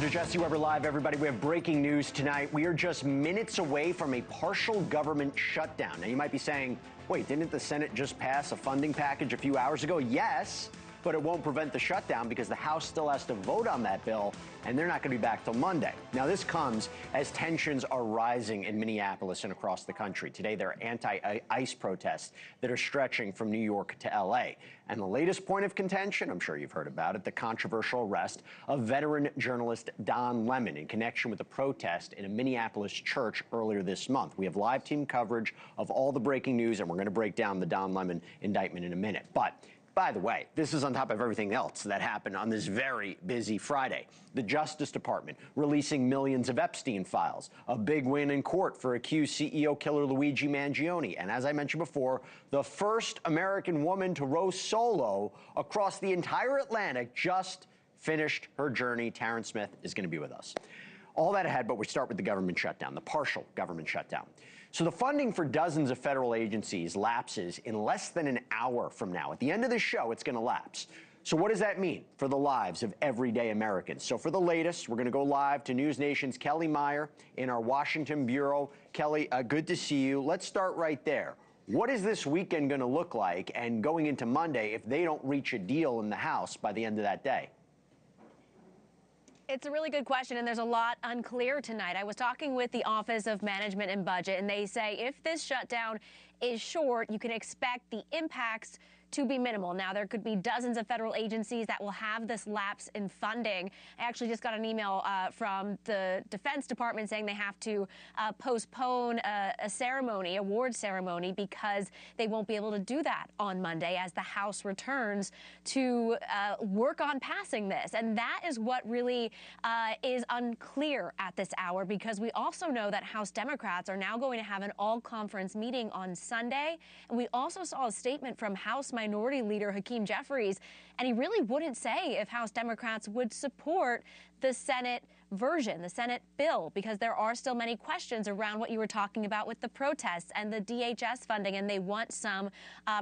to Jesse Weber Live, everybody. We have breaking news tonight. We are just minutes away from a partial government shutdown. Now, you might be saying, wait, didn't the Senate just pass a funding package a few hours ago? Yes, but it won't prevent the shutdown because the House still has to vote on that bill, and they're not going to be back till Monday. Now, this comes as tensions are rising in Minneapolis and across the country. Today, there are anti-ICE protests that are stretching from New York to L.A. And the latest point of contention, I'm sure you've heard about it, the controversial arrest of veteran journalist Don Lemon in connection with a protest in a Minneapolis church earlier this month. We have live team coverage of all the breaking news, and we're going to break down the Don Lemon indictment in a minute. But by the way, this is on top of everything else that happened on this very busy Friday. The Justice Department releasing millions of Epstein files, a big win in court for accused CEO killer Luigi Mangione. And as I mentioned before, the first American woman to row solo across the entire Atlantic just finished her journey. Taryn Smith is going to be with us. All that ahead, but we start with the government shutdown, the partial government shutdown. So the funding for dozens of federal agencies lapses in less than an hour from now. At the end of the show, it's going to lapse. So what does that mean for the lives of everyday Americans? So for the latest, we're going to go live to NewsNation's Kelly Meyer in our Washington bureau. Kelly, good to see you. Let's start right there. What is this weekend going to look like and going into Monday if they don't reach a deal in the House by the end of that day? It's a really good question, and there's a lot unclear tonight. I was talking with the Office of Management and Budget, and they say if this shutdown is short, you can expect the impacts to be minimal. Now, there could be dozens of federal agencies that will have this lapse in funding. I actually just got an email from the Defense Department saying they have to postpone a ceremony, award ceremony, because they won't be able to do that on Monday as the House returns to work on passing this. And that is what really is unclear at this hour, because we also know that House Democrats are now going to have an all-conference meeting on Sunday. And we also saw a statement from House Minority Leader Hakeem Jeffries, and he really wouldn't say if House Democrats would support the Senate version, the Senate bill, because there are still many questions around what you were talking about with the protests and the DHS funding, and they want some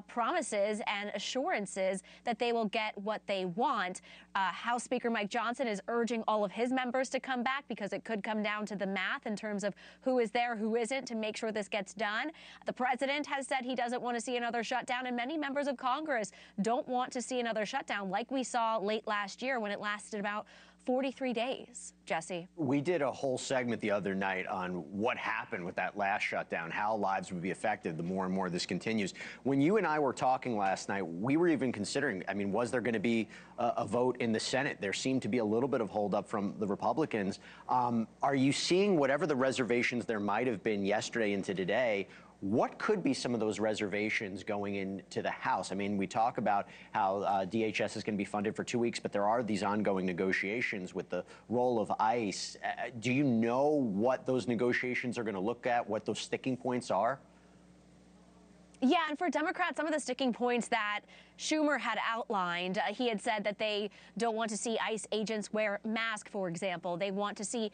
promises and assurances that they will get what they want. House Speaker Mike Johnson is urging all of his members to come back because it could come down to the math in terms of who is there, who isn't, to make sure this gets done. The president has said he doesn't want to see another shutdown, and many members of Congress don't want to see another shutdown like we saw late last year when it lasted about 43 days. Jesse. We did a whole segment the other night on what happened with that last shutdown, how lives would be affected the more and more this continues. When you and I were talking last night, we were even considering, I mean, was there going to be a vote in the Senate? There seemed to be a little bit of holdup from the Republicans. Are you seeing whatever the reservations there might have been yesterday into today? What could be some of those reservations going into the House? I mean, we talk about how DHS is going to be funded for 2 weeks, but there are these ongoing negotiations with the role of ICE. Do you know what those negotiations are going to look at, what those sticking points are? Yeah, and for Democrats, some of the sticking points that Schumer had outlined, he had said that they don't want to see ICE agents wear masks, for example. They want to see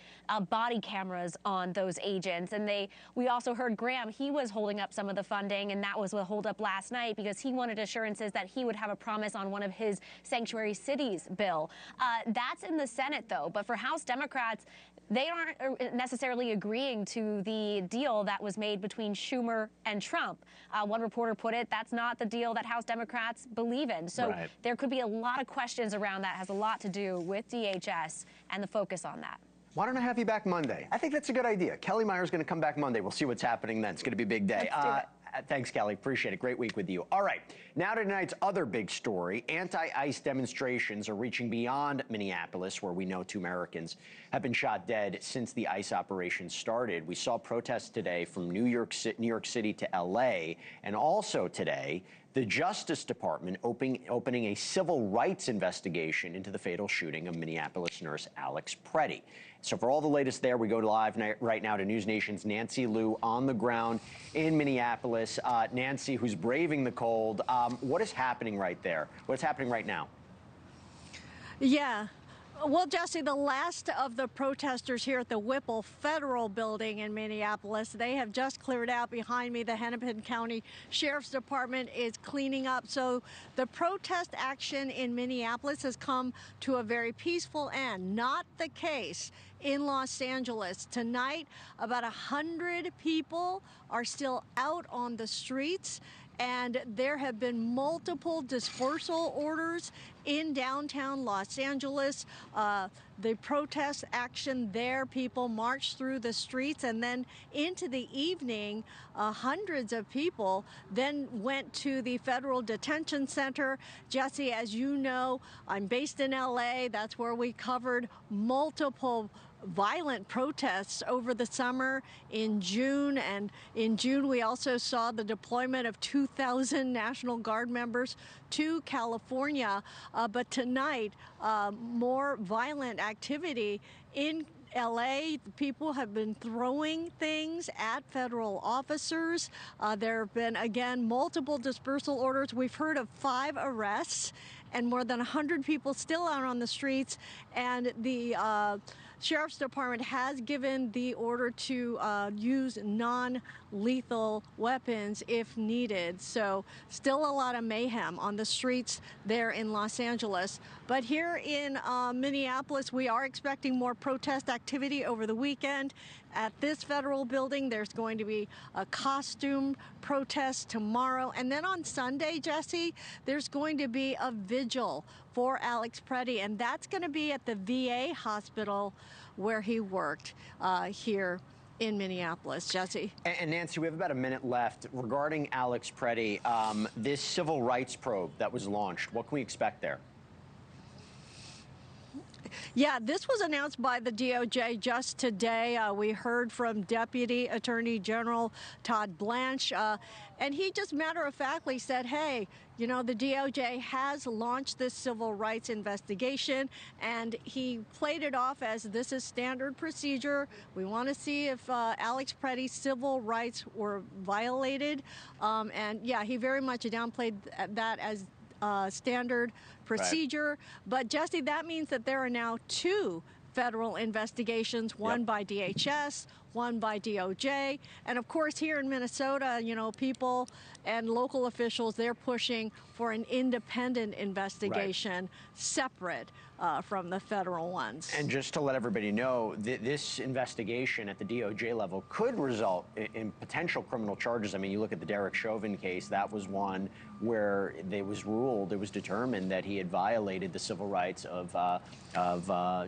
body cameras on those agents. And we also heard Graham, he was holding up some of the funding, and that was a holdup last night because he wanted assurances that he would have a promise on one of his sanctuary cities bill. That's in the Senate, though. But for House Democrats, they aren't necessarily agreeing to the deal that was made between Schumer and Trump. One reporter put it, that's not the deal that House Democrats believe in. So there could be a lot of questions around that. It has a lot to do with DHS and the focus on that. Why don't I have you back Monday? I think that's a good idea. Kelly Meyer's going to come back Monday. We'll see what's happening then. It's going to be a big day. Let's do it. Thanks, Kelly. Appreciate it. Great week with you. All right. Now to tonight's other big story. Anti-ICE demonstrations are reaching beyond Minneapolis, where we know 2 Americans have been shot dead since the ICE operation started. We saw protests today from New York City to L.A., and also today, the Justice Department opening a civil rights investigation into the fatal shooting of Minneapolis nurse Alex Preddy. So for all the latest there, we go live right now to NewsNation's Nancy Liu on the ground in Minneapolis. Nancy, who's braving the cold, what is happening right there? What's happening right now? Yeah. Well, Jesse, the last of the protesters here at the Whipple Federal Building in Minneapolis, they have just cleared out. Behind me, the Hennepin County Sheriff's Department is cleaning up. So the protest action in Minneapolis has come to a very peaceful end. Not the case in Los Angeles. Tonight, about 100 people are still out on the streets, and there have been multiple dispersal orders in downtown Los Angeles. The protest action there, people marched through the streets, and then into the evening, hundreds of people then went to the Federal Detention Center. Jesse, as you know, I'm based in LA. That's where we covered multiple violent protests over the summer in June, and in June we also saw the deployment of 2,000 National Guard members to California. But tonight, more violent activity in LA. People have been throwing things at federal officers. There have been, again, multiple dispersal orders. We've heard of 5 arrests and more than 100 people still out on the streets. And the Sheriff's Department has given the order to use non-lethal weapons if needed. So still a lot of mayhem on the streets there in Los Angeles. But here in Minneapolis, we are expecting more protest activity over the weekend. At this federal building, there's going to be a costume protest tomorrow. And then on Sunday, Jesse, there's going to be a vigil for Alex Preddy, and that's going to be at the VA hospital where he worked here in Minneapolis. Jesse. And Nancy, we have about a minute left. Regarding Alex Preddy, this civil rights probe that was launched, what can we expect there? Yeah, this was announced by the DOJ just today. We heard from Deputy Attorney General Todd Blanche, and he just matter-of-factly said, hey, you know, the DOJ has launched this civil rights investigation, and he played it off as this is standard procedure. We want to see if Alex Preddy's civil rights were violated. And yeah, he very much downplayed that as standard procedure. Right. But Jesse, that means that there are now 2 federal investigations, one by DHS, one by DOJ. And of course, here in Minnesota, you know, people and local officials, they're pushing for an independent investigation, separate from the federal ones. And just to let everybody know, this investigation at the DOJ level could result in potential criminal charges. I mean, you look at the Derek Chauvin case, that was one where it was determined that he had violated the civil rights of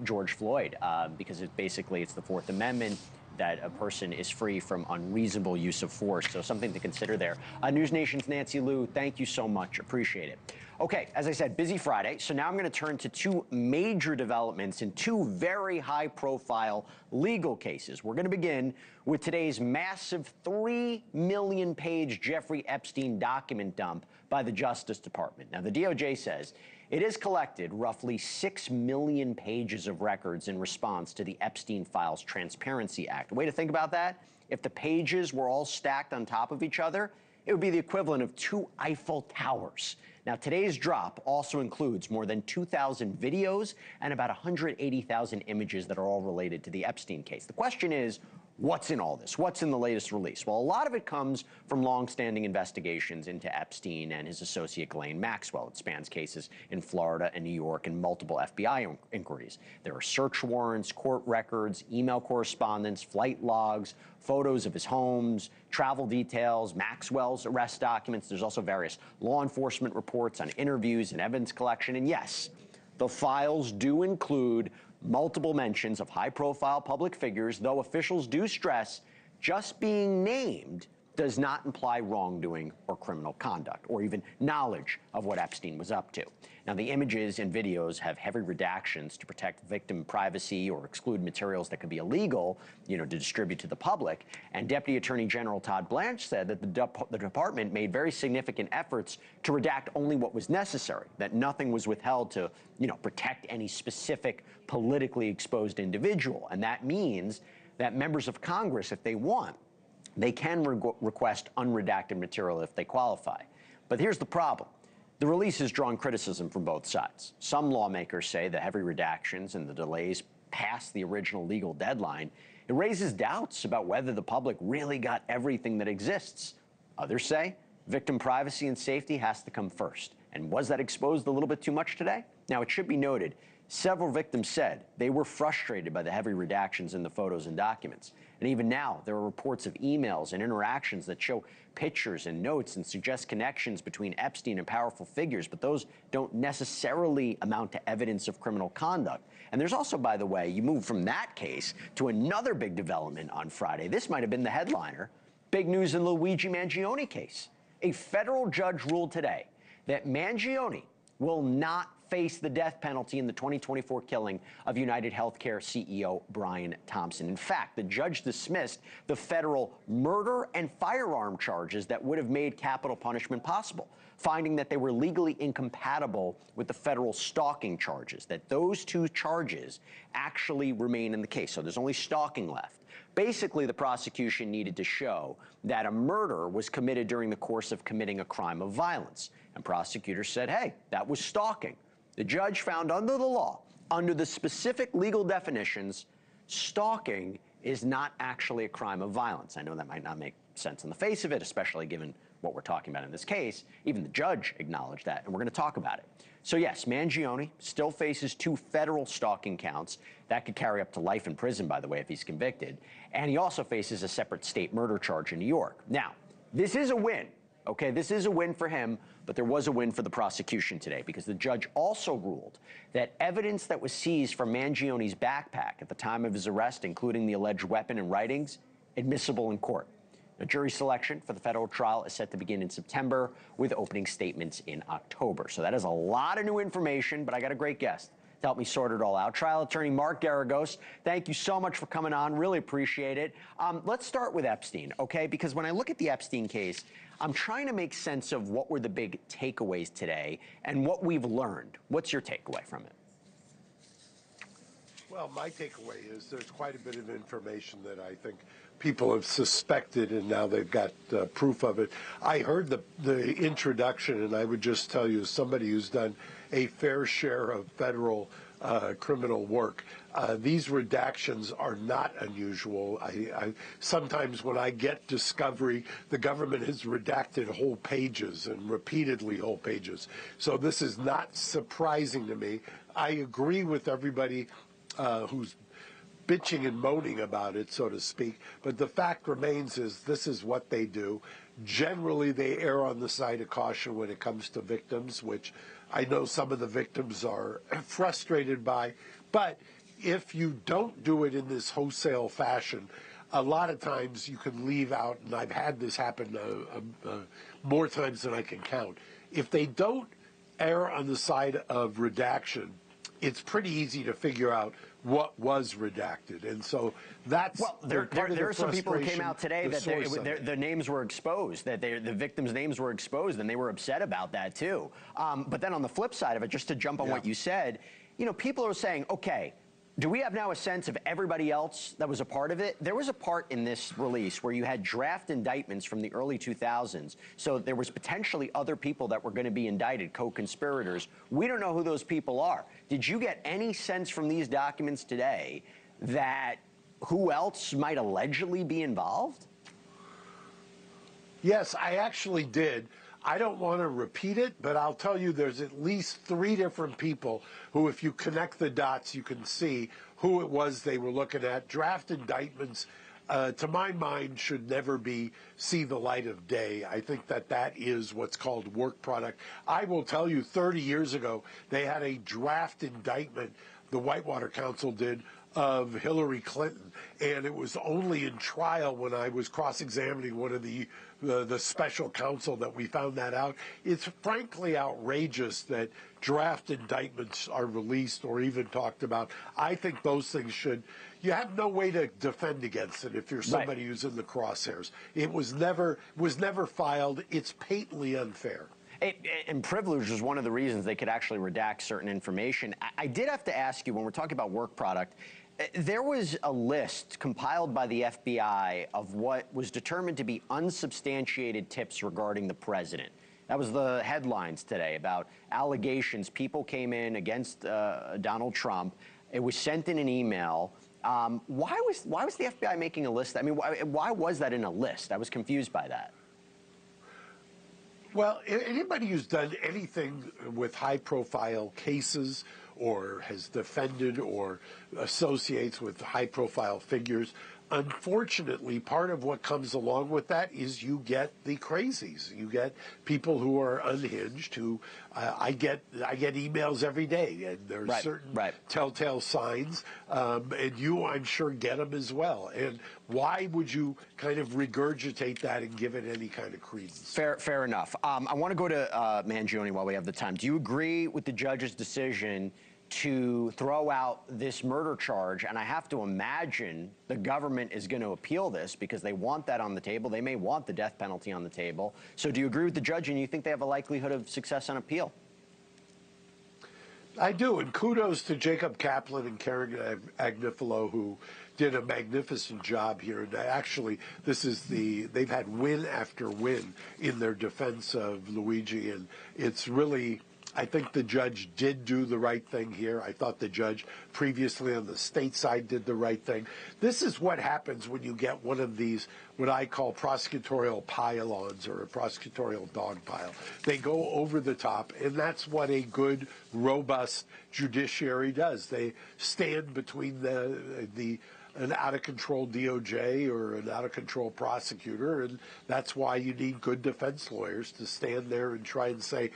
George Floyd, because it's the Fourth Amendment, that a person is free from unreasonable use of force. So something to consider there. NewsNation's Nancy Liu, thank you so much. Appreciate it. Okay, as I said, busy Friday. So now I'm going to turn to 2 major developments in 2 very high-profile legal cases. We're going to begin with today's massive 3 million-page Jeffrey Epstein document dump by the Justice Department. Now, the DOJ says it has collected roughly 6 million pages of records in response to the Epstein Files Transparency Act. A way to think about that, if the pages were all stacked on top of each other, it would be the equivalent of 2 Eiffel Towers. Now, today's drop also includes more than 2,000 videos and about 180,000 images that are all related to the Epstein case. The question is, what's in all this? What's in the latest release? Well, a lot of it comes from long-standing investigations into Epstein and his associate Ghislaine Maxwell. It spans cases in Florida and New York and multiple FBI inquiries. There are search warrants, court records, email correspondence, flight logs, photos of his homes, travel details, Maxwell's arrest documents. There's also various law enforcement reports on interviews and evidence collection. And yes, the files do include multiple mentions of high-profile public figures, though officials do stress just being named does not imply wrongdoing or criminal conduct, or even knowledge of what Epstein was up to. Now, the images and videos have heavy redactions to protect victim privacy or exclude materials that could be illegal, to distribute to the public. And Deputy Attorney General Todd Blanche said that the department made very significant efforts to redact only what was necessary, that nothing was withheld to, protect any specific politically exposed individual. And that means that members of Congress, if they want, they can request unredacted material if they qualify. But here's the problem. The release has drawn criticism from both sides. Some lawmakers say the heavy redactions and the delays past the original legal deadline, it raises doubts about whether the public really got everything that exists. Others say victim privacy and safety has to come first. And was that exposed a little bit too much today? Now, it should be noted, several victims said they were frustrated by the heavy redactions in the photos and documents. And even now, there are reports of emails and interactions that show pictures and notes and suggest connections between Epstein and powerful figures, but those don't necessarily amount to evidence of criminal conduct. And there's also, by the way, you move from that case to another big development on Friday. This might have been the headliner. Big news in the Luigi Mangione case. A federal judge ruled today that Mangione will not face the death penalty in the 2024 killing of United Healthcare CEO Brian Thompson. In fact, the judge dismissed the federal murder and firearm charges that would have made capital punishment possible, finding that they were legally incompatible with the federal stalking charges, that those two charges actually remain in the case. So there's only stalking left. Basically, the prosecution needed to show that a murder was committed during the course of committing a crime of violence. And prosecutors said, hey, that was stalking. The judge found under the law, under the specific legal definitions, stalking is not actually a crime of violence. I know that might not make sense on the face of it, especially given what we're talking about in this case. Even the judge acknowledged that, and we're going to talk about it. So yes, Mangione still faces 2 federal stalking counts. That could carry up to life in prison, by the way, if he's convicted. And he also faces a separate state murder charge in New York. Now, this is a win. Okay, this is a win for him, but there was a win for the prosecution today because the judge also ruled that evidence that was seized from Mangione's backpack at the time of his arrest, including the alleged weapon and writings, admissible in court. The jury selection for the federal trial is set to begin in September with opening statements in October. So that is a lot of new information, but I got a great guest to help me sort it all out. Trial attorney Mark Garagos, thank you so much for coming on. Really appreciate it. Let's start with Epstein, okay? Because when I look at the Epstein case, I'm trying to make sense of what were the big takeaways today and what we've learned. What's your takeaway from it? Well, my takeaway is there's quite a bit of information that I think people have suspected, and now they've got proof of it. I heard the introduction, and I would just tell you, as somebody who's done a fair share of federal criminal work, these redactions are not unusual. Sometimes when I get discovery, the government has redacted whole pages and repeatedly whole pages. So this is not surprising to me. I agree with everybody who's bitching and moaning about it, so to speak. But the fact remains is this is what they do. Generally, they err on the side of caution when it comes to victims, which I know some of the victims are frustrated by. But if you don't do it in this wholesale fashion, a lot of times you can leave out, and I've had this happen more times than I can count. If they don't err on the side of redaction, it's pretty easy to figure out what was redacted. And so that's... Well, there are some people who came out today that their names were exposed, that the victims' names were exposed, and they were upset about that, too. But then on the flip side of it, just to jump on what you said, you know, people are saying, okay, do we have now a sense of everybody else that was a part of it? There was a part in this release where you had draft indictments from the early 2000s. So there was potentially other people that were going to be indicted, co-conspirators. We don't know who those people are. Did you get any sense from these documents today that who else might allegedly be involved? Yes, I actually did. I don't want to repeat it, but I'll tell you there's at least 3 different people who, if you connect the dots, you can see who it was they were looking at. Draft indictments, to my mind, should never see the light of day. I think that is what's called work product. I will tell you, 30 years ago, they had a draft indictment, the Whitewater Council did, of Hillary Clinton, and it was only in trial when I was cross-examining one of the special counsel that we found that out. It's frankly outrageous that draft indictments are released or even talked about. I think those things you have no way to defend against it if you're somebody who's in the crosshairs. It was never filed. It's patently unfair. And privilege was one of the reasons they could actually redact certain information. I did have to ask you, when we're talking about work product, there was a list compiled by the FBI of what was determined to be unsubstantiated tips regarding the president. That was the headlines today about allegations. People came in against Donald Trump. It was sent in an email. Why was the FBI making a list? I mean, why was that in a list? I was confused by that. Well, anybody who's done anything with high-profile cases or has defended or associates with high-profile figures, unfortunately, part of what comes along with that is you get the crazies. You get people who are unhinged. Who I get emails every day, and there are certain telltale signs, and you, I'm sure, get them as well. And why would you kind of regurgitate that and give it any kind of credence? Fair enough. I want to go to Mangione while we have the time. Do you agree with the judge's decision to throw out this murder charge? And I have to imagine the government is going to appeal this because they want that on the table. They may want the death penalty on the table. So do you agree with the judge, and you think they have a likelihood of success on appeal? I do, and kudos to Jacob Kaplan and Karen Agnifilo, who did a magnificent job here. And actually, they've had win after win in their defense of Luigi, and it's really, I think the judge did do the right thing here. I thought the judge previously on the state side did the right thing. This is what happens when you get one of these, what I call prosecutorial pile-ons or a prosecutorial dog pile. They go over the top, and that's what a good, robust judiciary does. They stand between an out-of-control DOJ or an out-of-control prosecutor, and that's why you need good defense lawyers to stand there and try and say,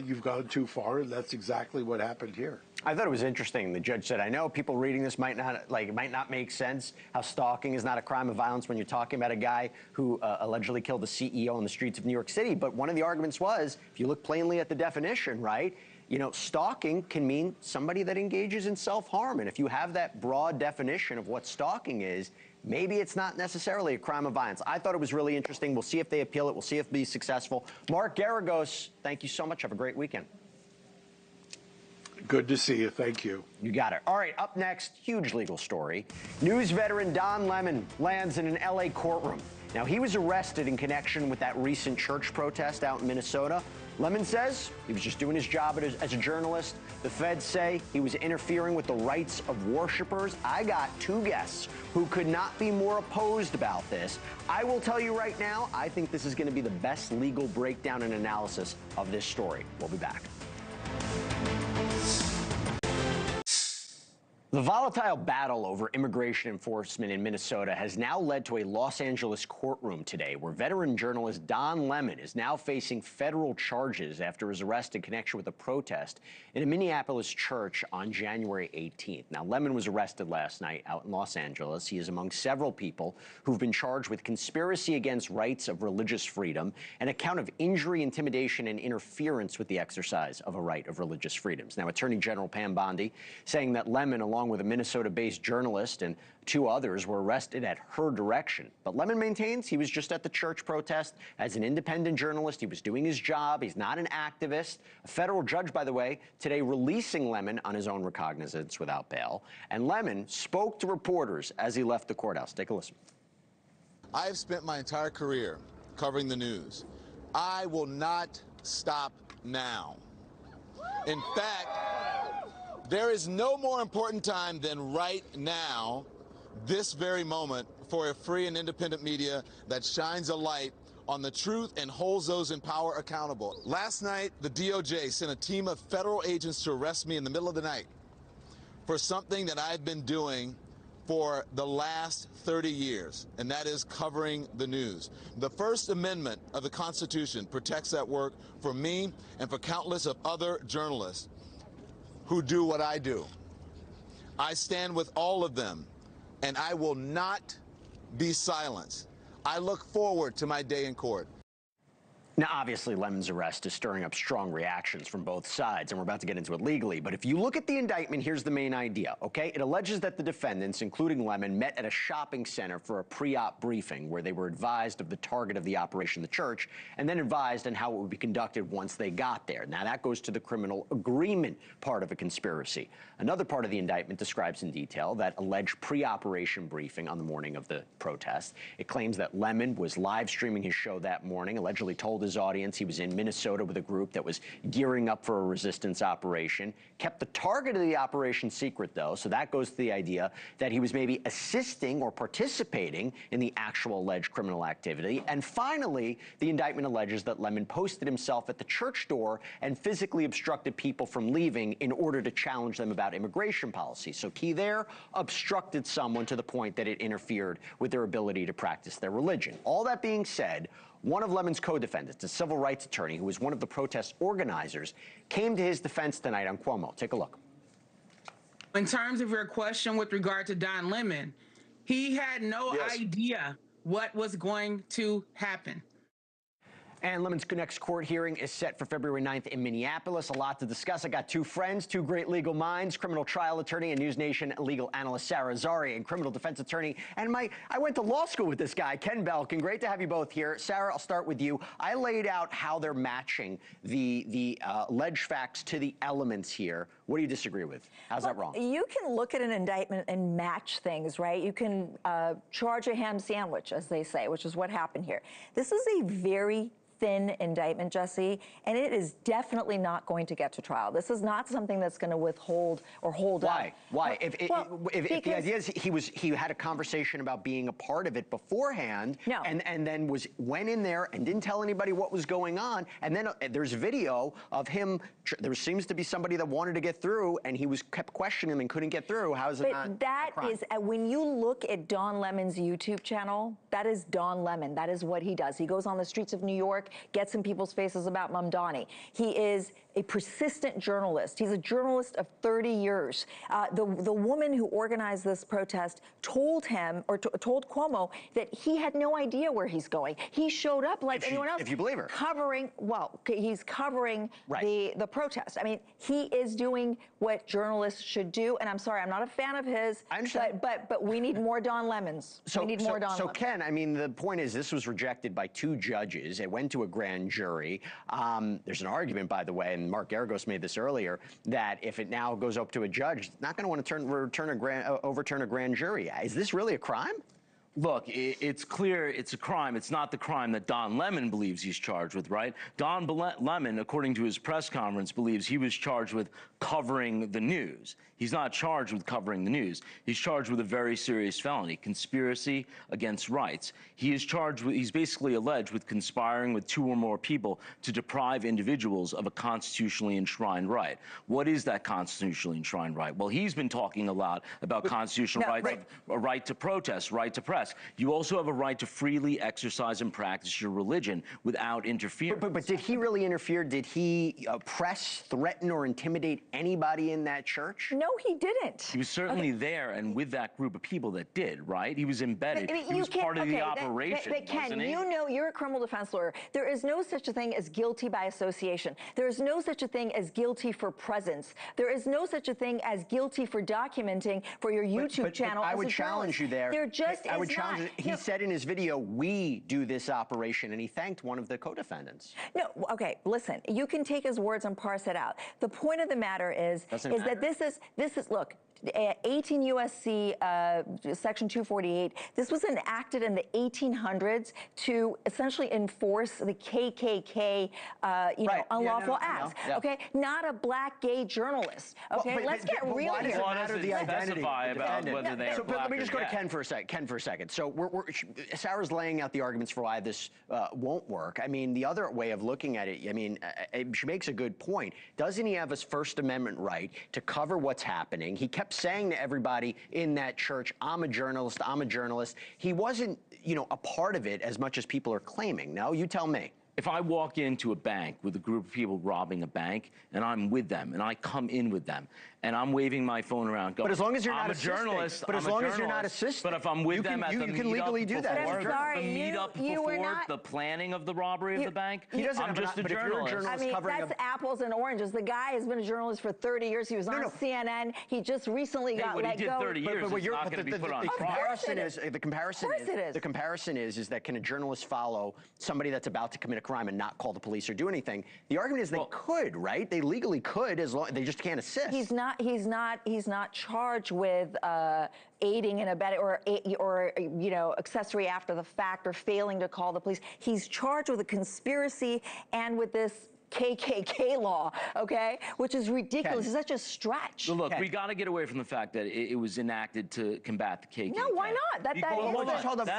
you've gone too far, and that's exactly what happened here. I thought it was interesting. The judge said, I know people reading this might not make sense, how stalking is not a crime of violence when you're talking about a guy who allegedly killed the CEO on the streets of New York City. But one of the arguments was, if you look plainly at the definition, right, you know, stalking can mean somebody that engages in self-harm. And if you have that broad definition of what stalking is, maybe it's not necessarily a crime of violence. I thought it was really interesting. We'll see if they appeal it. We'll see if they'll be successful. Mark Garagos, thank you so much. Have a great weekend. Good to see you. Thank you. You got it. All right, up next, huge legal story. News veteran Don Lemon lands in an L.A. courtroom. Now, he was arrested in connection with that recent church protest out in Minnesota. Lemon says he was just doing his job as a journalist. The feds say he was interfering with the rights of worshipers. I got two guests who could not be more opposed about this. I will tell you right now, I think this is going to be the best legal breakdown and analysis of this story. We'll be back. The volatile battle over immigration enforcement in Minnesota has now led to a Los Angeles courtroom today where veteran journalist Don Lemon is now facing federal charges after his arrest in connection with a protest in a Minneapolis church on January 18th. Now, Lemon was arrested last night out in Los Angeles. He is among several people who've been charged with conspiracy against rights of religious freedom and a count of injury, intimidation, and interference with the exercise of a right of religious freedoms. Now, Attorney General Pam Bondi saying that Lemon, along with a Minnesota-based journalist and two others, were arrested at her direction. But Lemon maintains he was just at the church protest as an independent journalist. He was doing his job. He's not an activist. A federal judge, by the way, today releasing Lemon on his own recognizance without bail. And Lemon spoke to reporters as he left the courthouse. Take a listen. I have spent my entire career covering the news. I will not stop now. In fact, there is no more important time than right now, this very moment, for a free and independent media that shines a light on the truth and holds those in power accountable. Last night, the DOJ sent a team of federal agents to arrest me in the middle of the night for something that I've been doing for the last 30 years, and that is covering the news. The First Amendment of the Constitution protects that work for me and for countless of other journalists who do what I do. I stand with all of them, and I will not be silenced. I look forward to my day in court. Now, obviously, Lemon's arrest is stirring up strong reactions from both sides, and we're about to get into it legally. But if you look at the indictment, here's the main idea, okay? It alleges that the defendants, including Lemon, met at a shopping center for a pre-op briefing where they were advised of the target of the operation, the church, and then advised on how it would be conducted once they got there. Now, that goes to the criminal agreement part of a conspiracy. Another part of the indictment describes in detail that alleged pre-operation briefing on the morning of the protest. It claims that Lemon was live streaming his show that morning, allegedly told his audience he was in Minnesota with a group that was gearing up for a resistance operation. Kept the target of the operation secret, though, so that goes to the idea that he was maybe assisting or participating in the actual alleged criminal activity. And finally, the indictment alleges that Lemon posted himself at the church door and physically obstructed people from leaving in order to challenge them about immigration policy. So key there, obstructed someone to the point that it interfered with their ability to practice their religion. All that being said, one of Lemon's co-defendants, a civil rights attorney who was one of the protest organizers, came to his defense tonight on Cuomo. Take a look. In terms of your question with regard to Don Lemon, he had no idea what was going to happen. And Lemon's next court hearing is set for February 9th in Minneapolis. A lot to discuss. I got two friends, two great legal minds, criminal trial attorney and NewsNation legal analyst Sarah Azari, and criminal defense attorney. And I went to law school with this guy, Ken Belkin. Great to have you both here. Sarah, I'll start with you. I laid out how they're matching the alleged facts to the elements here. What do you disagree with? How's that wrong? You can look at an indictment and match things, right? You can charge a ham sandwich, as they say, which is what happened here. This is a very thin indictment, Jesse, and it is definitely not going to get to trial. This is not something that's going to withhold or hold up. Why? If the idea is he had a conversation about being a part of it beforehand, and then went in there and didn't tell anybody what was going on, and then there's video of him. There seems to be somebody that wanted to get through, and he kept questioning him and couldn't get through. How is it not? But that is when you look at Don Lemon's YouTube channel. That is Don Lemon. That is what he does. He goes on the streets of New York, gets in people's faces about Mamdani. He is a persistent journalist. He's a journalist of 30 years. The woman who organized this protest told him, or told Cuomo, that he had no idea where he's going. He showed up like anyone else. If you believe her. He's covering the protest. I mean, he is doing what journalists should do, and I'm sorry, I'm not a fan of his. I understand. But we need more Don Lemons. We need more Don Lemons. So Ken, I mean, the point is this was rejected by two judges. It went to a grand jury. There's an argument, by the way, and Mark Garagos made this earlier, that if it now goes up to a judge, it's not going to want to overturn a grand jury. Is this really a crime? Look, it's clear it's a crime. It's not the crime that Don Lemon believes he's charged with, right? Don Lemon, according to his press conference, believes he was charged with covering the news. He's not charged with covering the news. He's charged with a very serious felony, conspiracy against rights. He is charged with, he's basically alleged with conspiring with two or more people to deprive individuals of a constitutionally enshrined right. What is that constitutionally enshrined right? Well, he's been talking a lot about constitutional rights, a right to protest, right to press. You also have a right to freely exercise and practice your religion without interference. But did he really interfere? Did he press, threaten, or intimidate anybody in that church? No, he didn't. He was certainly there and with that group of people that did, right? He was embedded. He was part of the operation, but Ken, wasn't he? you know, you're a criminal defense lawyer. There is no such a thing as guilty by association. There is no such a thing as guilty for presence. There is no such a thing as guilty for documenting for your YouTube channel. I would challenge you there. There just I would challenge it. He said in his video, "We do this operation," and he thanked one of the co-defendants. No, okay, listen. You can take his words and parse it out. The point of the matter is that this is look. 18 U.S.C. Section 248. This was enacted in the 1800s to essentially enforce the KKK, unlawful acts. Okay, not a black gay journalist. Okay, let's get real here. Why does it specify about whether they are black? Let me just go to Ken for a second. So Sarah's laying out the arguments for why this won't work. I mean, the other way of looking at it, I mean, she makes a good point. Doesn't he have his First Amendment right to cover what's happening? He kept saying to everybody in that church, I'm a journalist, I'm a journalist. He wasn't, a part of it as much as people are claiming. No, you tell me. If I walk into a bank with a group of people robbing a bank, and I'm with them, and I come in with them, and I'm waving my phone around, going, but as long as you're not a journalist, but as long as you're not assisting, but if I'm with them at the you can legally do that. Before the planning of the robbery of the bank, I'm just a journalist. I mean, that's apples and oranges. The guy has been a journalist for 30 years. He was on CNN. He just recently got let go. What he did 30 years is not going to be put on trial. The comparison is that can a journalist follow somebody that's about to commit a crime and not call the police or do anything? The argument is they could, right? They legally could, as long they just can't assist. He's not not charged with aiding and abetting or you know, accessory after the fact or failing to call the police. He's charged with a conspiracy and with this KKK law, okay, which is ridiculous. It's such a stretch. Well, look, we got to get away from the fact that it was enacted to combat the KKK. No, why not? That is the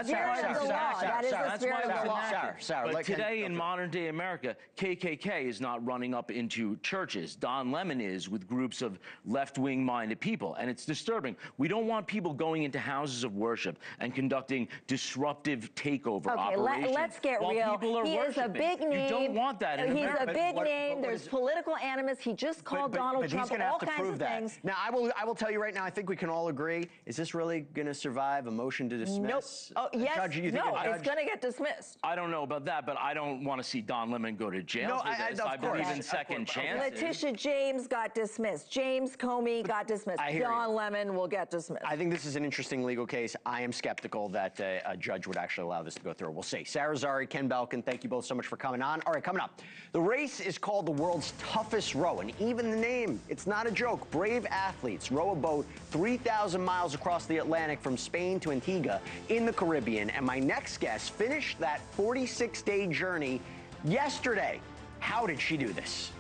spirit of the law. That is the spirit of the law. Sarah, but today in modern day America, KKK is not running up into churches. Don Lemon is with groups of left-wing minded people, and it's disturbing. We don't want people going into houses of worship and conducting disruptive takeover operations. Okay, let's get real. People are he is a big name. You don't want that in America. He's a big name. There's political animus. He just called Donald Trump all kinds of things. Now, I will tell you right now, I think we can all agree, is this really going to survive a motion to dismiss? Nope. Oh, yes. No, it's going to get dismissed. I don't know about that, but I don't want to see Don Lemon go to jail for this. I believe in second chances. Letitia James got dismissed. James Comey got dismissed. Don Lemon will get dismissed. I think this is an interesting legal case. I am skeptical that a judge would actually allow this to go through. We'll see. Sarah Zari, Ken Belkin, thank you both so much for coming on. All right, coming up. The race is called the world's toughest row, and even the name, it's not a joke. Brave athletes row a boat 3,000 miles across the Atlantic from Spain to Antigua in the Caribbean, and my next guest finished that 46-day journey yesterday. How did she do this?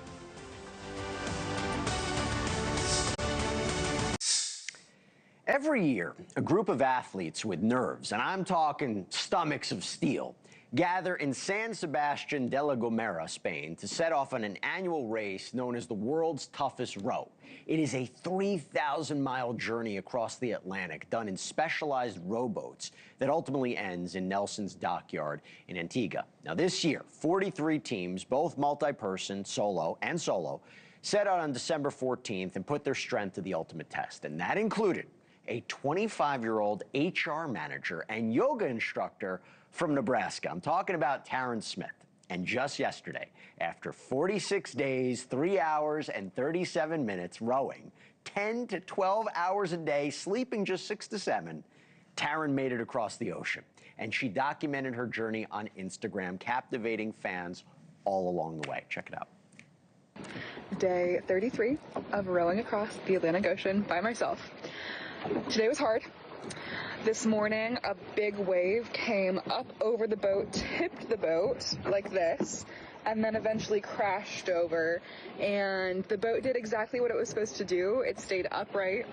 Every year, a group of athletes with nerves, and I'm talking stomachs of steel, gather in San Sebastian de la Gomera, Spain, to set off on an annual race known as the world's toughest row. It is a 3,000-mile journey across the Atlantic done in specialized rowboats that ultimately ends in Nelson's Dockyard in Antigua. Now, this year, 43 teams, both multi-person, solo, set out on December 14th and put their strength to the ultimate test, and that included a 25-year-old HR manager and yoga instructor from Nebraska. I'm talking about Katherine Smith. And just yesterday, after 46 days, 3 hours and 37 minutes rowing, 10 to 12 hours a day, sleeping just 6 to 7, Katherine made it across the ocean. And she documented her journey on Instagram, captivating fans all along the way. Check it out. Day 33 of rowing across the Atlantic Ocean by myself. Today was hard. This morning, a big wave came up over the boat, tipped the boat like this, and then eventually crashed over. And the boat did exactly what it was supposed to do. It stayed upright.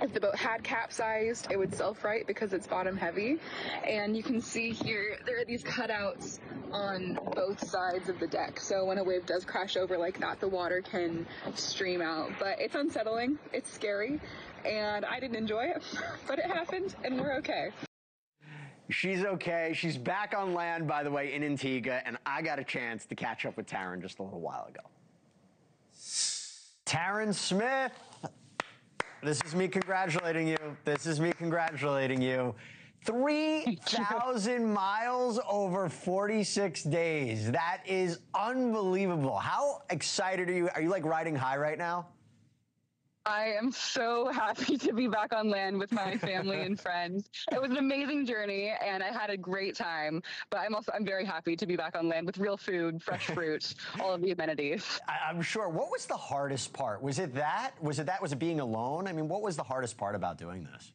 If the boat had capsized, it would self-right because it's bottom heavy. And you can see here, there are these cutouts on both sides of the deck. So when a wave does crash over like that, the water can stream out. But it's unsettling, it's scary, and I didn't enjoy it, but it happened, and we're okay. She's okay. She's back on land, by the way, in Antigua, and I got a chance to catch up with Katherine just a little while ago. Katherine Smith. This is me congratulating you. This is me congratulating you. 3,000 miles over 46 days. That is unbelievable. How excited are you? Are you like riding high right now? I am so happy to be back on land with my family and friends. It was an amazing journey, and I had a great time. But I'm very happy to be back on land with real food, fresh fruit, all of the amenities. I'm sure. What was the hardest part? Was it that? Was it being alone? I mean, what was the hardest part about doing this?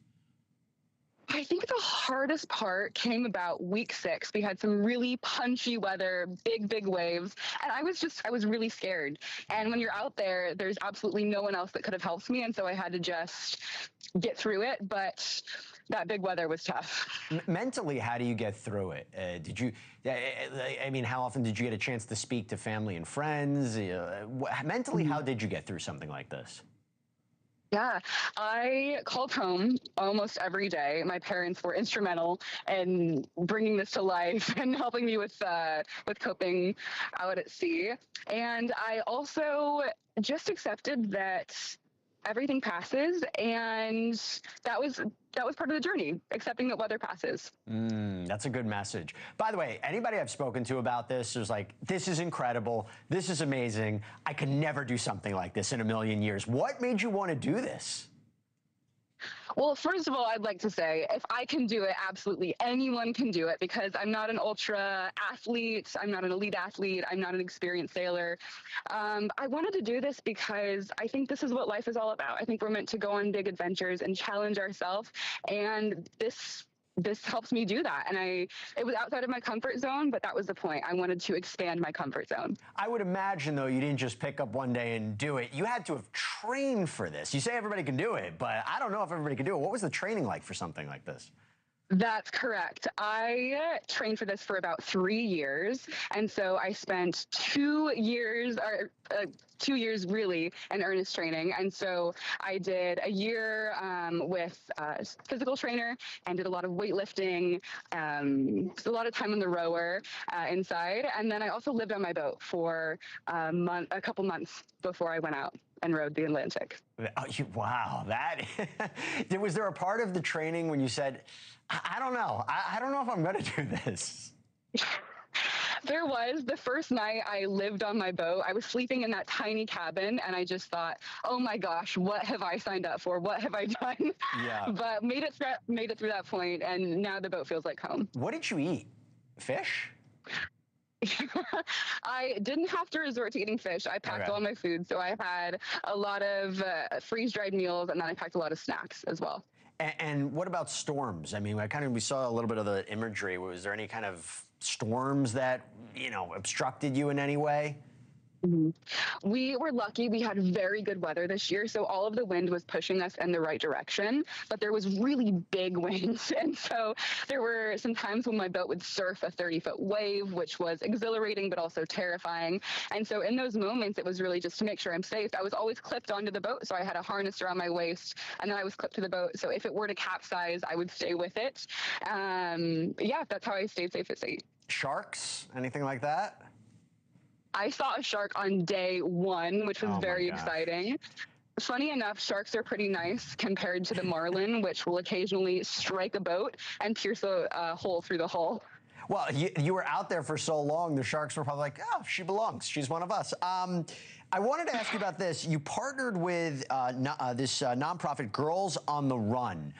I think the hardest part came about week 6. We had some really punchy weather, big waves, and I was really scared. And when you're out there, there's absolutely no one else that could have helped me, and so I had to just get through it. But that big weather was tough. Mentally, how do you get through it? I mean, how often did you get a chance to speak to family and friends? Mentally, how did you get through something like this? Yeah, I called home almost every day. My parents were instrumental in bringing this to life and helping me with coping out at sea. And I also just accepted that everything passes, and that was part of the journey, accepting that weather passes. That's a good message. By the way, anybody I've spoken to about this is like, this is incredible, this is amazing, I could never do something like this in a million years. What made you want to do this? Well, first of all, I'd like to say if I can do it, absolutely anyone can do it, because I'm not an ultra athlete. I'm not an elite athlete. I'm not an experienced sailor. I wanted to do this because I think this is what life is all about. I think we're meant to go on big adventures and challenge ourselves. And this helps me do that. And it was outside of my comfort zone, but that was the point. I wanted to expand my comfort zone. I would imagine, though, you didn't just pick up one day and do it. You had to have trained for this. You say everybody can do it, but I don't know if everybody can do it. What was the training like for something like this? That's correct. I trained for this for about 3 years. And so I spent 2 years, or 2 years really, in earnest training. And so I did a year with a physical trainer and did a lot of weightlifting, a lot of time on the rower inside. And then I also lived on my boat for a couple months before I went out and rode the Atlantic. Oh, wow, was there a part of the training when you said, I don't know, I don't know if I'm going to do this? There was. The first night I lived on my boat, I was sleeping in that tiny cabin, and I just thought, oh my gosh, what have I signed up for? What have I done? Yeah. But made it through that point, and now the boat feels like home. What did you eat? Fish? I didn't have to resort to eating fish. I packed all my food, so I had a lot of freeze-dried meals, and then I packed a lot of snacks as well. And what about storms? I mean, we saw a little bit of the imagery. Was there any kind of storms that, obstructed you in any way? Mm-hmm. We were lucky. We had very good weather this year, so all of the wind was pushing us in the right direction, but there was really big winds. And so there were some times when my boat would surf a 30-foot wave, which was exhilarating but also terrifying. And so in those moments, it was really just to make sure I'm safe. I was always clipped onto the boat, so I had a harness around my waist, and then I was clipped to the boat. So if it were to capsize, I would stay with it. Yeah, that's how I stayed safe at sea. Sharks? Anything like that? I saw a shark on day 1, which was very exciting. Funny enough, sharks are pretty nice compared to the marlin, which will occasionally strike a boat and pierce a hole through the hull. Well, you were out there for so long, the sharks were probably like, oh, she belongs. She's one of us. I wanted to ask you about this. You partnered with this nonprofit, Girls on the Run.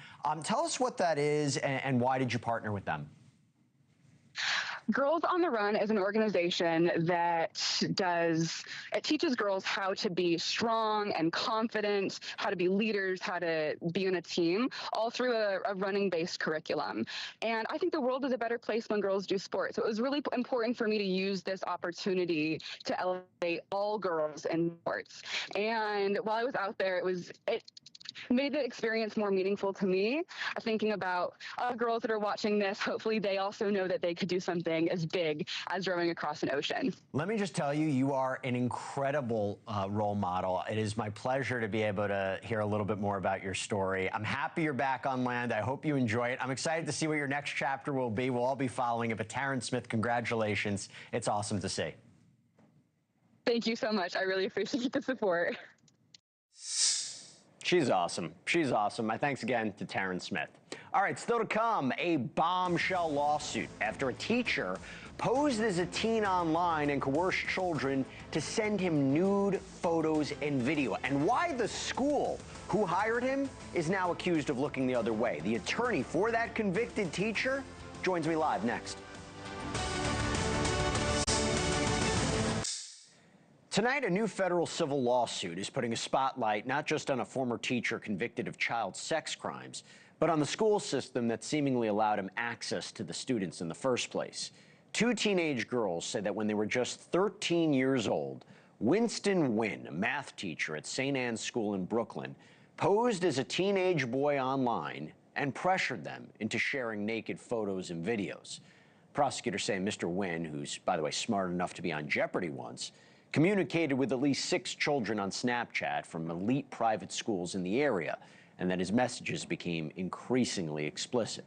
Tell us what that is and why did you partner with them? Girls on the Run is an organization that teaches girls how to be strong and confident, how to be leaders, how to be in a team, all through a running-based curriculum. And I think the world is a better place when girls do sports. So it was really important for me to use this opportunity to elevate all girls in sports. And while I was out there, it made the experience more meaningful to me, thinking about girls that are watching this. Hopefully they also know that they could do something as big as rowing across an ocean. Let me just tell you, you are an incredible role model. It is my pleasure to be able to hear a little bit more about your story. I'm happy you're back on land. I hope you enjoy it. I'm excited to see what your next chapter will be. We'll all be following it. But Taryn Smith, congratulations. It's awesome to see. Thank you so much. I really appreciate the support. She's awesome. She's awesome. My thanks again to Taryn Smith. All right, still to come, a bombshell lawsuit after a teacher posed as a teen online and coerced children to send him nude photos and video, and why the school who hired him is now accused of looking the other way. The attorney for that convicted teacher joins me live next. Tonight, a new federal civil lawsuit is putting a spotlight not just on a former teacher convicted of child sex crimes, but on the school system that seemingly allowed him access to the students in the first place. 2 teenage girls say that when they were just 13 years old, Winston Wynn, a math teacher at St. Anne's School in Brooklyn, posed as a teenage boy online and pressured them into sharing naked photos and videos. Prosecutors say Mr. Wynn, who's, by the way, smart enough to be on Jeopardy once, communicated with at least 6 children on Snapchat from elite private schools in the area, and that his messages became increasingly explicit.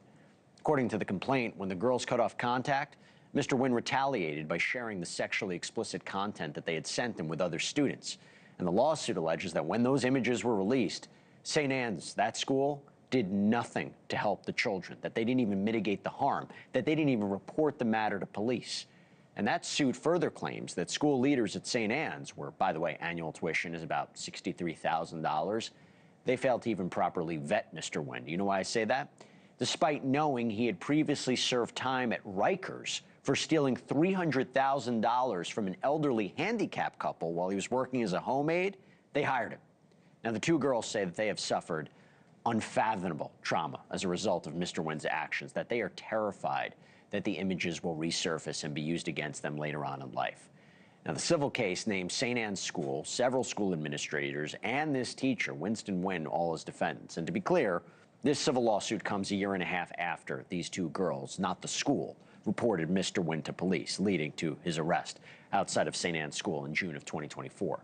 According to the complaint, when the girls cut off contact, Mr. Wynn retaliated by sharing the sexually explicit content that they had sent him with other students. And the lawsuit alleges that when those images were released, St. Anne's, that school, did nothing to help the children, that they didn't even mitigate the harm, that they didn't even report the matter to police. And that suit further claims that school leaders at St. Anne's, where, by the way, annual tuition is about $63,000, They failed to even properly vet Mr. Wynn. Do you know why I say that? Despite knowing he had previously served time at Rikers for stealing $300,000 from an elderly handicapped couple while he was working as a home aide, they hired him. Now, the two girls say that they have suffered unfathomable trauma as a result of Mr. Wynn's actions, that they are terrified that the images will resurface and be used against them later on in life. Now, the civil case named St. Anne's School, several school administrators, and this teacher, Winston Wynn, all as defendants. And to be clear, this civil lawsuit comes a year and a half after these two girls, not the school, reported Mr. Wynn to police, leading to his arrest outside of St. Anne's School in June of 2024.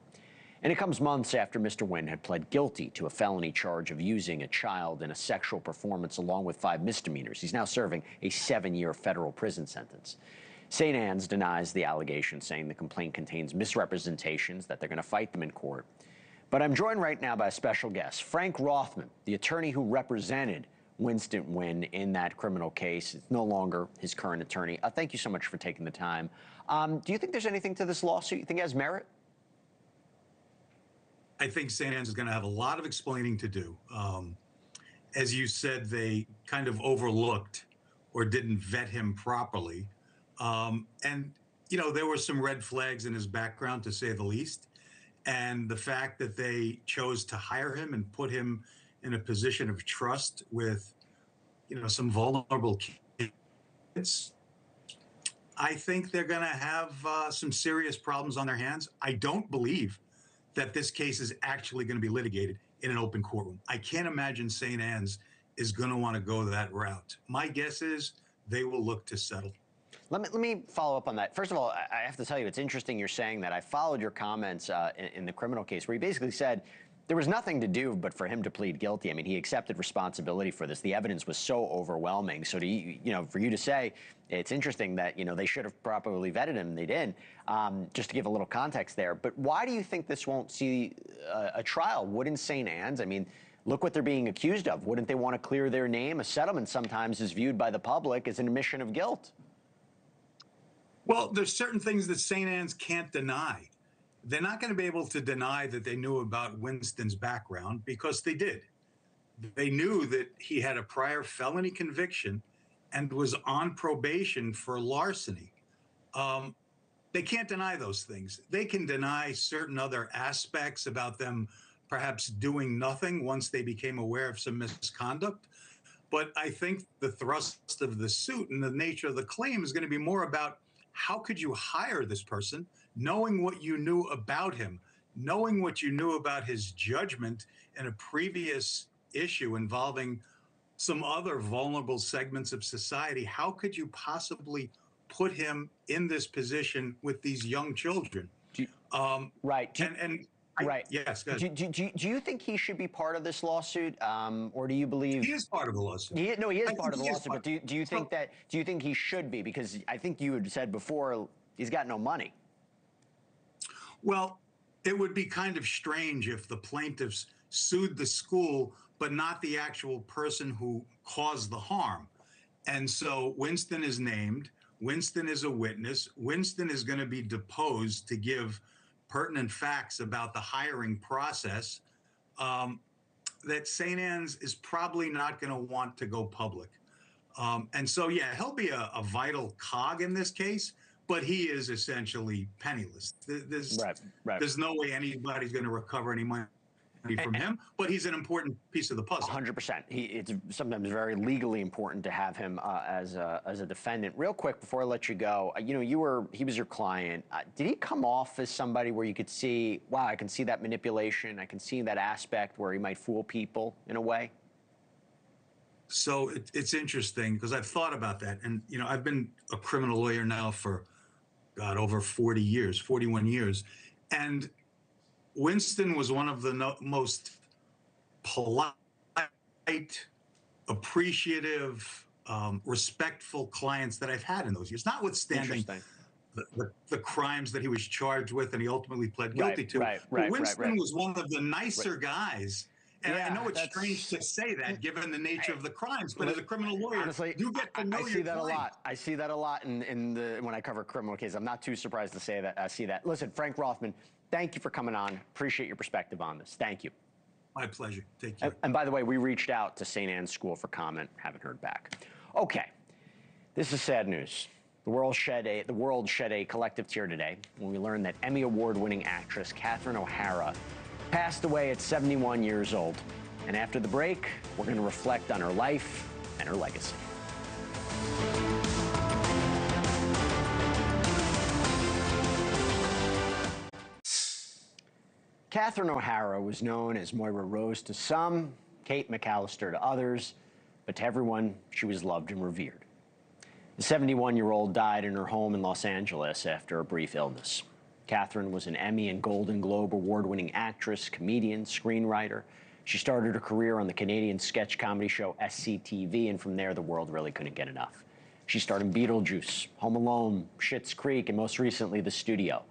And it comes months after Mr. Wynn had pled guilty to a felony charge of using a child in a sexual performance along with 5 misdemeanors. He's now serving a 7-year federal prison sentence. St. Anne's denies the allegation, saying the complaint contains misrepresentations, that they're going to fight them in court. But I'm joined right now by a special guest, Frank Rothman, the attorney who represented Winston Wynn in that criminal case. It's no longer his current attorney. Thank you so much for taking the time. Do you think there's anything to this lawsuit? You think it has merit? I think St. Anne's is going to have a lot of explaining to do. As you said, they kind of overlooked or didn't vet him properly. And, you know, there were some red flags in his background, to say the least. And the fact that they chose to hire him and put him in a position of trust with, you know, some vulnerable kids, I think they're going to have some serious problems on their hands. I don't believe that this case is actually going to be litigated in an open courtroom. I can't imagine St. Anne's is going to want to go that route. My guess is they will look to settle. Let me follow up on that. First of all, I have to tell you, it's interesting you're saying that. I followed your comments in the criminal case where you basically said there was nothing to do but for him to plead guilty. I mean, he accepted responsibility for this. The evidence was so overwhelming. So, for you to say, it's interesting that, they should have properly vetted him. They didn't. Just to give a little context there. But why do you think this won't see a trial? Wouldn't St. Anne's? I mean, look what they're being accused of. Wouldn't they want to clear their name? A settlement sometimes is viewed by the public as an admission of guilt. Well, there's certain things that St. Anne's can't deny. They're not going to be able to deny that they knew about Winston's background, because they did. They knew that he had a prior felony conviction and was on probation for larceny. They can't deny those things. They can deny certain other aspects about them perhaps doing nothing once they became aware of some misconduct. But I think the thrust of the suit and the nature of the claim is going to be more about, how could you hire this person, knowing what you knew about him, knowing what you knew about his judgment in a previous issue involving some other vulnerable segments of society? How could you possibly put him in this position with these young children? Right. Right. Yes. Do you think he should be part of this lawsuit, or do you believe he is part of the lawsuit? He is part of the lawsuit. But do you think that? Do you think he should be? Because I think you had said before he's got no money. Well, it would be kind of strange if the plaintiffs sued the school, but not the actual person who caused the harm. And so Winston is named. Winston is a witness. Winston is going to be deposed to give pertinent facts about the hiring process that St. Anne's is probably not going to want to go public. And so, yeah, he'll be a vital cog in this case, but he is essentially penniless. There's no way anybody's going to recover any money from him, but he's an important piece of the puzzle. 100%. It's sometimes very legally important to have him as a defendant. Real quick before I let you go, he was your client. Did he come off as somebody where you could see, wow, I can see that manipulation, I can see that aspect where he might fool people in a way? So it's interesting because I've thought about that, and I've been a criminal lawyer now for over 40 years, 41 years, and Winston was one of the most polite, appreciative, respectful clients that I've had in those years, notwithstanding the crimes that he was charged with and he ultimately pled guilty to. But Winston was one of the nicer guys. And I know it's strange to say that given the nature of the crimes, but as a criminal lawyer, honestly, you get to know your client. A lot. I see that a lot when I cover criminal cases. I'm not too surprised to say that. I see that. Listen, Frank Rothman, thank you for coming on. Appreciate your perspective on this. Thank you. My pleasure. Take care. And by the way, we reached out to St. Anne's School for comment. Haven't heard back. Okay. This is sad news. The world shed a collective tear today when we learned that Emmy Award-winning actress Catherine O'Hara passed away at 71 years old. And after the break, we're going to reflect on her life and her legacy. Catherine O'Hara was known as Moira Rose to some, Kate McAllister to others, but to everyone, she was loved and revered. The 71-year-old died in her home in Los Angeles after a brief illness. Catherine was an Emmy and Golden Globe award-winning actress, comedian, screenwriter. She started her career on the Canadian sketch comedy show SCTV, and from there, the world really couldn't get enough. She starred in Beetlejuice, Home Alone, Schitt's Creek, and most recently, The Studio.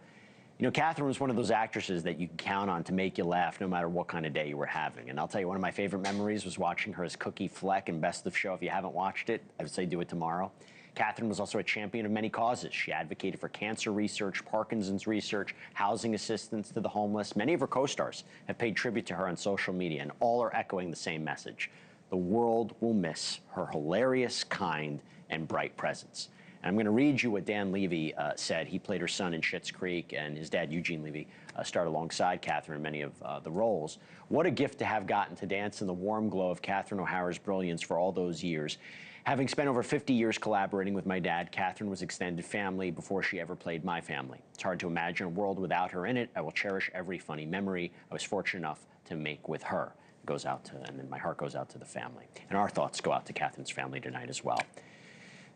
You know, Catherine was one of those actresses that you can count on to make you laugh no matter what kind of day you were having. And I'll tell you, one of my favorite memories was watching her as Cookie Fleck in Best of Show. If you haven't watched it, I would say do it tomorrow. Catherine was also a champion of many causes. She advocated for cancer research, Parkinson's research, housing assistance to the homeless. Many of her co-stars have paid tribute to her on social media, and all are echoing the same message. The world will miss her hilarious, kind, and bright presence. And I'm going to read you what Dan Levy said. He played her son in Schitt's Creek, and his dad, Eugene Levy, starred alongside Catherine in many of the roles. What a gift to have gotten to dance in the warm glow of Catherine O'Hara's brilliance for all those years. Having spent over 50 years collaborating with my dad, Catherine was extended family before she ever played my family. It's hard to imagine a world without her in it. I will cherish every funny memory I was fortunate enough to make with her. It goes out to, and then my heart goes out to the family. And our thoughts go out to Catherine's family tonight as well.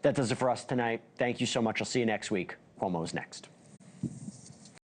That does it for us tonight. Thank you so much. I'll see you next week. Cuomo's next.